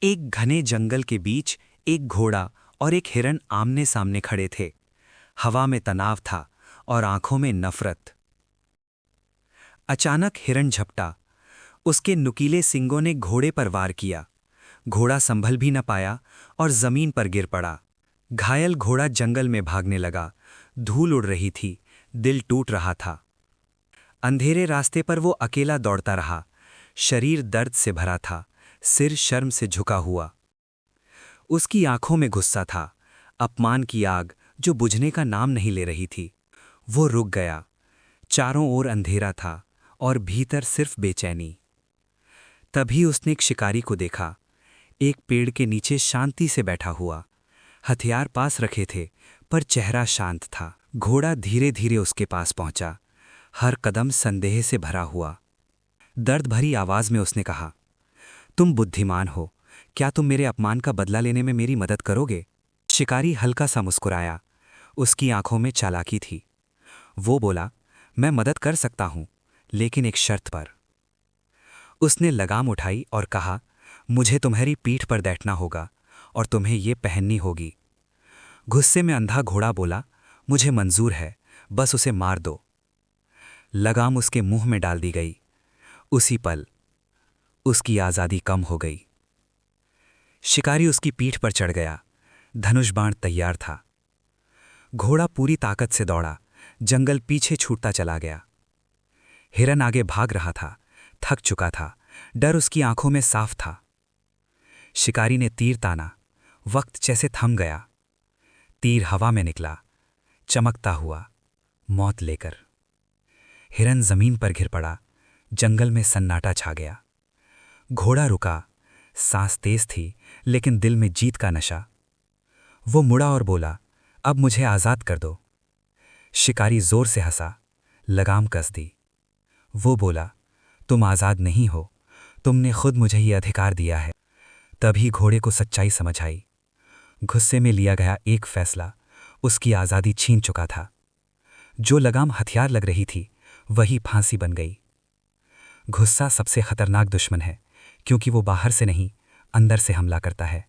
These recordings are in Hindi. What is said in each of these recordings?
एक घने जंगल के बीच एक घोड़ा और एक हिरन आमने सामने खड़े थे। हवा में तनाव था और आंखों में नफरत। अचानक हिरन झपटा। उसके नुकीले सींगों ने घोड़े पर वार किया। घोड़ा संभल भी न पाया और जमीन पर गिर पड़ा। घायल घोड़ा जंगल में भागने लगा। धूल उड़ रही थी, दिल टूट रहा था। अंधेरे रास्ते पर वो अकेला दौड़ता रहा। शरीर दर्द से भरा था, सिर शर्म से झुका हुआ। उसकी आंखों में गुस्सा था, अपमान की आग जो बुझने का नाम नहीं ले रही थी। वो रुक गया। चारों ओर अंधेरा था और भीतर सिर्फ बेचैनी। तभी उसने एक शिकारी को देखा, एक पेड़ के नीचे शांति से बैठा हुआ। हथियार पास रखे थे, पर चेहरा शांत था। घोड़ा धीरे धीरे उसके पास पहुंचा, हर कदम संदेह से भरा हुआ। दर्द भरी आवाज में उसने कहा, तुम बुद्धिमान हो, क्या तुम मेरे अपमान का बदला लेने में मेरी मदद करोगे? शिकारी हल्का सा मुस्कुराया, उसकी आंखों में चालाकी थी। वो बोला, मैं मदद कर सकता हूं, लेकिन एक शर्त पर। उसने लगाम उठाई और कहा, मुझे तुम्हारी पीठ पर बैठना होगा और तुम्हें ये पहननी होगी। गुस्से में अंधा घोड़ा बोला, मुझे मंजूर है, बस उसे मार दो। लगाम उसके मुंह में डाल दी गई। उसी पल उसकी आज़ादी कम हो गई। शिकारी उसकी पीठ पर चढ़ गया। धनुष बाण तैयार था। घोड़ा पूरी ताकत से दौड़ा, जंगल पीछे छूटता चला गया। हिरन आगे भाग रहा था, थक चुका था, डर उसकी आंखों में साफ था। शिकारी ने तीर ताना, वक्त जैसे थम गया। तीर हवा में निकला, चमकता हुआ, मौत लेकर। हिरन जमीन पर गिर पड़ा, जंगल में सन्नाटा छा गया। घोड़ा रुका, सांस तेज थी, लेकिन दिल में जीत का नशा। वो मुड़ा और बोला, अब मुझे आज़ाद कर दो। शिकारी जोर से हंसा, लगाम कस दी। वो बोला, तुम आज़ाद नहीं हो, तुमने खुद मुझे ये अधिकार दिया है। तभी घोड़े को सच्चाई समझ आई। गुस्से में लिया गया एक फैसला उसकी आज़ादी छीन चुका था। जो लगाम हथियार लग रही थी, वही फांसी बन गई। गुस्सा सबसे खतरनाक दुश्मन है, क्योंकि वो बाहर से नहीं, अंदर से हमला करता है।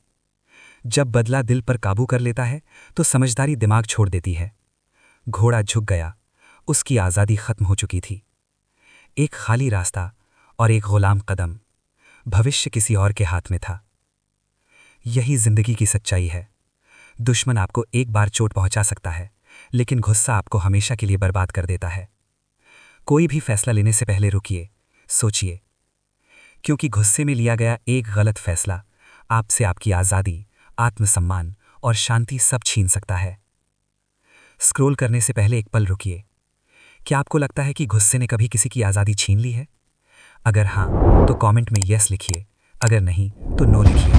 जब बदला दिल पर काबू कर लेता है, तो समझदारी दिमाग छोड़ देती है। घोड़ा झुक गया, उसकी आज़ादी खत्म हो चुकी थी। एक खाली रास्ता और एक गुलाम कदम, भविष्य किसी और के हाथ में था। यही जिंदगी की सच्चाई है। दुश्मन आपको एक बार चोट पहुंचा सकता है, लेकिन गुस्सा आपको हमेशा के लिए बर्बाद कर देता है। कोई भी फैसला लेने से पहले रुकिए, सोचिए, क्योंकि गुस्से में लिया गया एक गलत फैसला आपसे आपकी आज़ादी, आत्मसम्मान और शांति सब छीन सकता है। स्क्रॉल करने से पहले एक पल रुकिए। क्या आपको लगता है कि गुस्से ने कभी किसी की आज़ादी छीन ली है? अगर हाँ, तो कमेंट में यस लिखिए, अगर नहीं तो नो लिखिए।